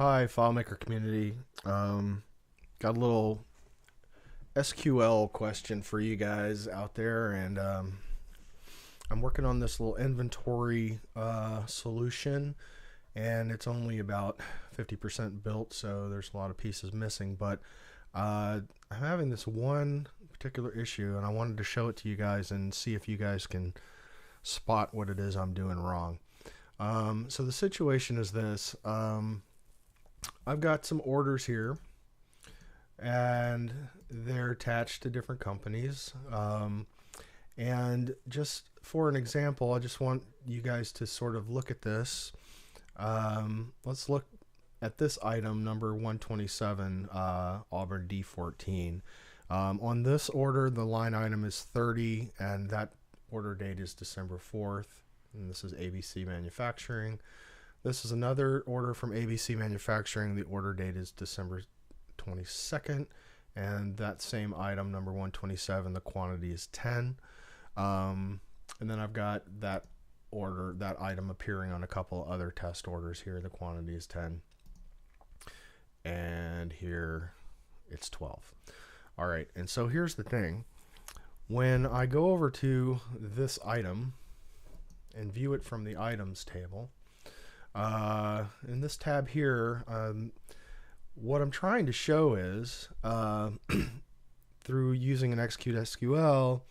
Hi, FileMaker community. Got a little SQL question for you guys out there, and I'm working on this little inventory solution, and it's only about 50% built, so there's a lot of pieces missing. But I'm having this one particular issue, and I wanted to show it to you guys and see if you guys can spot what it is I'm doing wrong. So the situation is this. I've got some orders here, and they're attached to different companies. And just for an example, I just want you guys to sort of look at this. Let's look at this item, number 127, Auburn D14. On this order, the line item is 30, and that order date is December 4th. And this is ABC Manufacturing. This is another order from ABC Manufacturing. The order date is December 22nd, and that same item, number 127, the quantity is 10. And then I've got that order, that item appearing on a couple other test orders here. The quantity is 10, and here it's 12. All right, and so here's the thing. When I go over to this item and view it from the items table, in this tab here, what I'm trying to show is through using an ExecuteSQL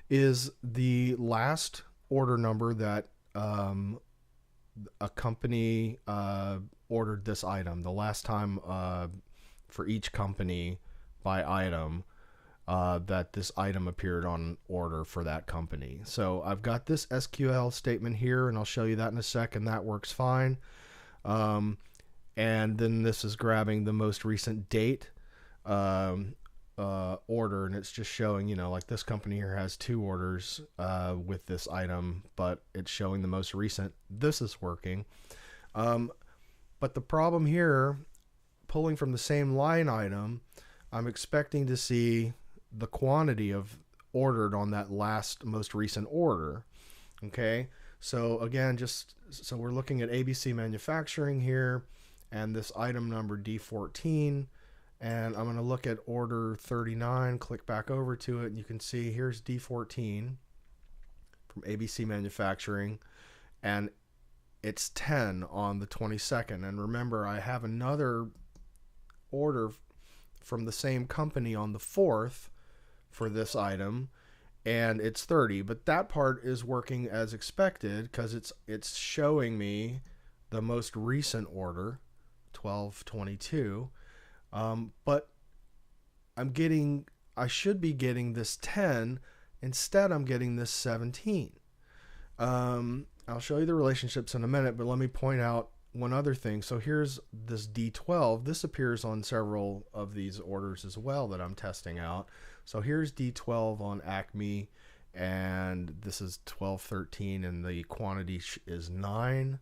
is the last order number that a company ordered this item, the last time for each company by item that this item appeared on order for that company. So I've got this SQL statement here, and I'll show you that in a second. That works fine. And then this is grabbing the most recent date order, and it's just showing, like this company here has two orders with this item, but it's showing the most recent. This is working. But the problem here, pulling from the same line item, I'm expecting to see the quantity of ordered on that last most recent order. Okay, so again, just so we're looking at ABC Manufacturing here, and this item number D14, and I'm going to look at order 39, click back over to it, and you can see here's D14 from ABC Manufacturing, and it's 10 on the 22nd. And remember, I have another order from the same company on the 4th for this item, and it's 30, but that part is working as expected because it's showing me the most recent order, 12/22, but I should be getting this 10. Instead, I'm getting this 17. I'll show you the relationships in a minute, but let me point out one other thing. So here's this D12. This appears on several of these orders as well that I'm testing out. So here's D12 on Acme, and this is 12/13, and the quantity is 9.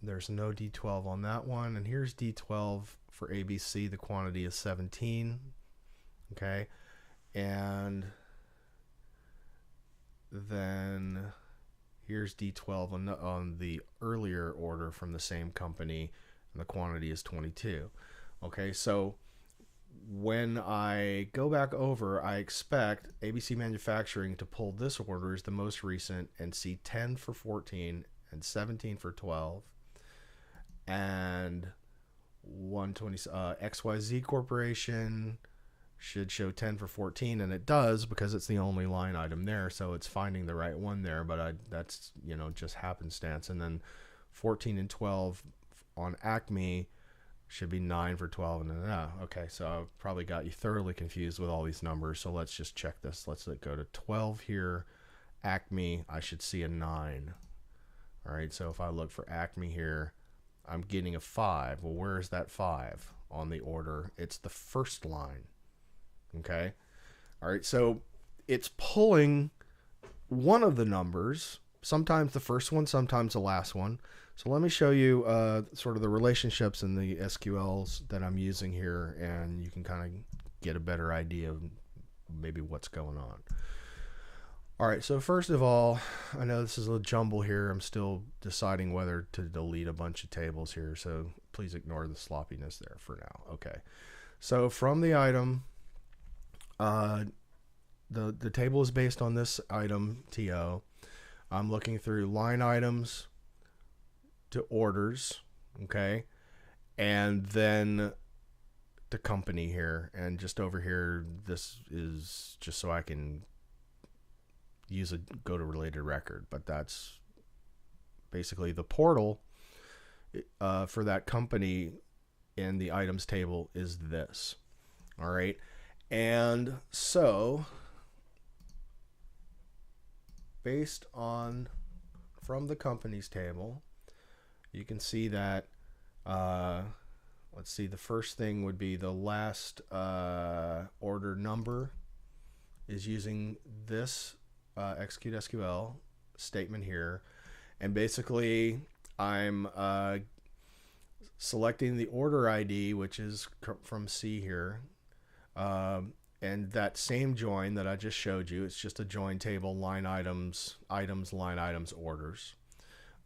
There's no D12 on that one. And here's D12 for ABC. The quantity is 17. Okay. And then here's D12 on the earlier order from the same company, and the quantity is 22. Okay, so when I go back over, I expect ABC Manufacturing to pull this order as the most recent and see 10 for 14 and 17 for 12, and 120 XYZ Corporation should show 10 for 14, and it does because it's the only line item there, so it's finding the right one there, but that's just happenstance. And then 14 and 12 on Acme should be 9 for 12, and then okay, so I've probably got you thoroughly confused with all these numbers, so let's just check this. Let's go to 12 here. Acme, I should see a 9. All right, so if I look for Acme here, I'm getting a 5. Well, where is that 5 on the order? It's the first line. Okay. All right. So it's pulling one of the numbers, sometimes the first one, sometimes the last one. So let me show you sort of the relationships in the SQLs that I'm using here, and you can kind of get a better idea of maybe what's going on. All right, so first of all, I know this is a jumble here. I'm still deciding whether to delete a bunch of tables here, so please ignore the sloppiness there for now. Okay, so from the item, the table is based on this item, TO. I'm looking through line items to orders, okay, and then the company here, and just over here, this is just so I can use a go to related record, but that's basically the portal for that company in the items table is this. All right, and so based on from the companies table, you can see that let's see, the first thing would be the last order number is using this ExecuteSQL statement here, and basically I'm selecting the order ID, which is from C here, and that same join that I just showed you, it's just a join table, line items, line items, orders,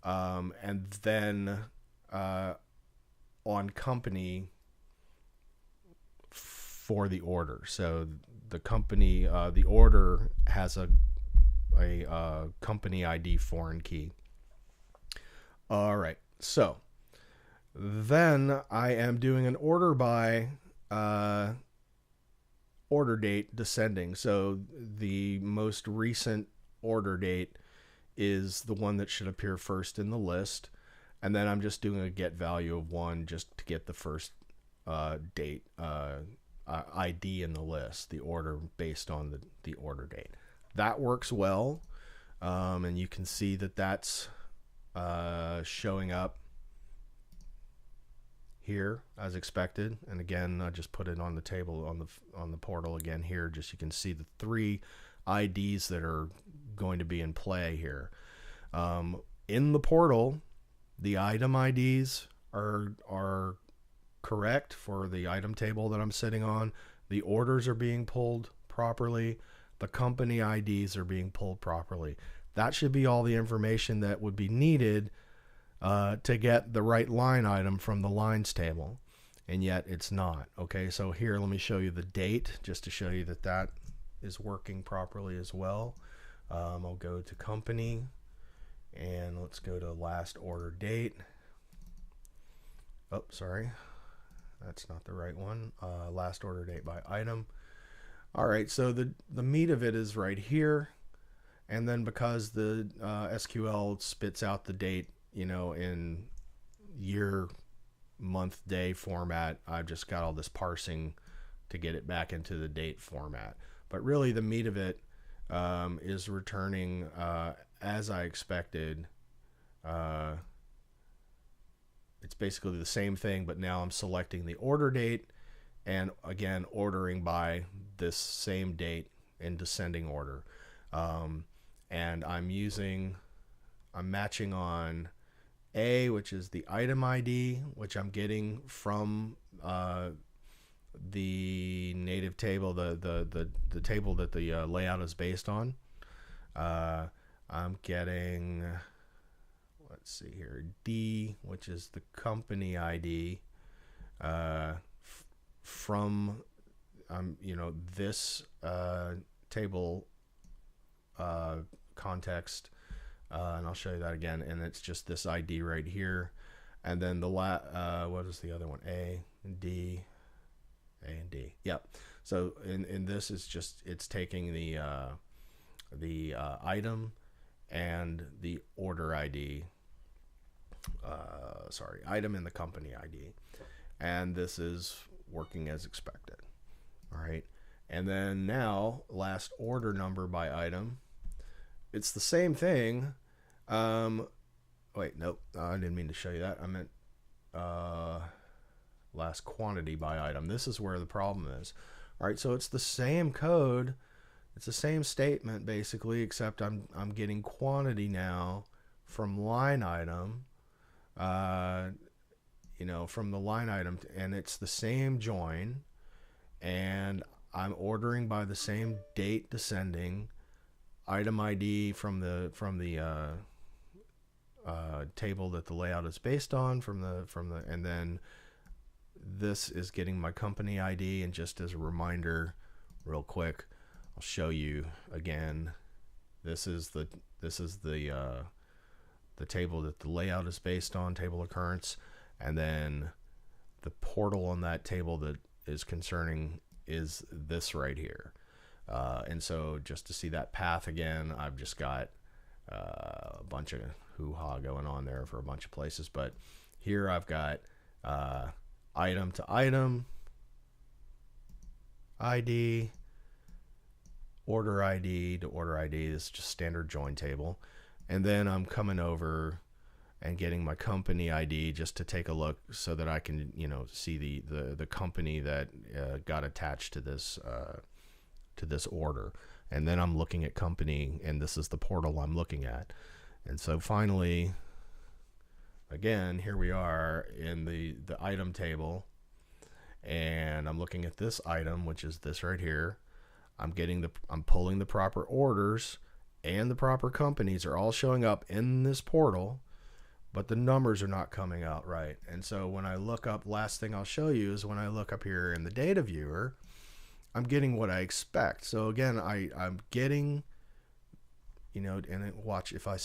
and then on company for the order. So the company, the order has a company ID foreign key. All right, so then I am doing an order by order date descending. So the most recent order date is the one that should appear first in the list, and then I'm just doing a get value of 1 just to get the first date ID in the list, the order based on the order date. That works well, and you can see that that's showing up here as expected. And again, I just put it on the table on the portal again here, just you can see the 3 IDs that are going to be in play here. In the portal, the item IDs are correct for the item table that I'm sitting on. The orders are being pulled properly. The company IDs are being pulled properly. That should be all the information that would be needed to get the right line item from the lines table, and yet it's not. Okay, so here, let me show you the date just to show you that that is working properly as well. I'll go to company, and let's go to last order date. Oh, sorry, that's not the right one. Last order date by item. All right, so the meat of it is right here, and then because the SQL spits out the date, you know, in year, month, day format, I've just got all this parsing to get it back into the date format. But really, the meat of it is returning as I expected. It's basically the same thing, but now I'm selecting the order date, and again ordering by this same date in descending order, and I'm matching on A, which is the item ID, which I'm getting from the native table, the table that the layout is based on. I'm getting, let's see here, D, which is the company ID, from you know, this table context, and I'll show you that again, and it's just this ID right here, and then the what is the other one? A and D, A and D. Yep. So in this is just, it's taking the item and the order ID, sorry, item and the company ID, and this is working as expected. All right, and then now last order number by item, it's the same thing. Wait, nope, I didn't mean to show you that. I meant last quantity by item. This is where the problem is. All right, so it's the same code, it's the same statement basically, except I'm getting quantity now from line item, you know, from the line item, and it's the same join, and I'm ordering by the same date descending, item ID from the table that the layout is based on and then this is getting my company ID. And just as a reminder, real quick, I'll show you again. This is the table that the layout is based on, table occurrence, and then the portal on that table that is concerning is this right here. And so just to see that path again, I've just got a bunch of hoo-ha going on there for a bunch of places, but here I've got item to item ID, order ID to order ID. This is just standard join table. And then I'm coming over and getting my company ID just to take a look so that I can, see the company that got attached to this order. And then I'm looking at company, and this is the portal I'm looking at. And so finally, again, here we are in the item table, and I'm looking at this item, which is this right here. I'm pulling the proper orders, and the proper companies are all showing up in this portal, but the numbers are not coming out right. And so when I look up, last thing I'll show you is when I look up here in the data viewer, I'm getting what I expect. So again, I'm getting, and watch, if I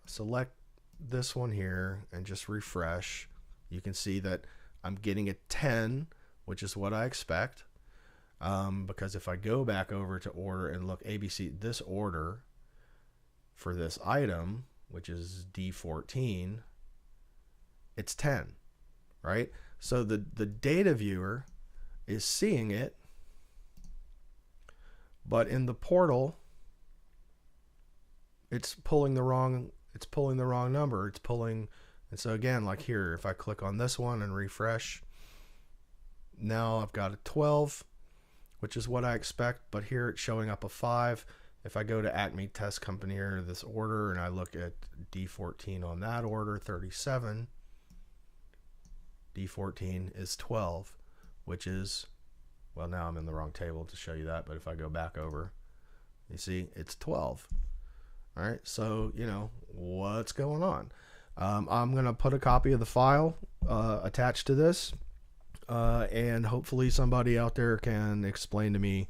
select this one here and just refresh, you can see that I'm getting a 10, which is what I expect. Because if I go back over to order and look ABC, this order for this item, which is D14, it's 10, right? So the data viewer is seeing it, but in the portal, it's pulling the wrong number. And so again, like here, if I click on this one and refresh, now I've got a 12, which is what I expect, but here it's showing up a 5. If I go to Acme Test Company or this order and I look at D14 on that order, 37, D14 is 12, which is, well, now I'm in the wrong table to show you that, but if I go back over, you see it's 12. All right, so, what's going on? I'm going to put a copy of the file attached to this, and hopefully somebody out there can explain to me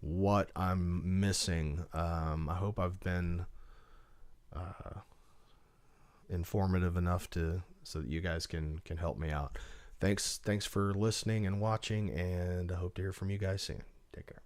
what I'm missing. I hope I've been informative enough so that you guys can help me out. Thanks for listening and watching, and I hope to hear from you guys soon. Take care.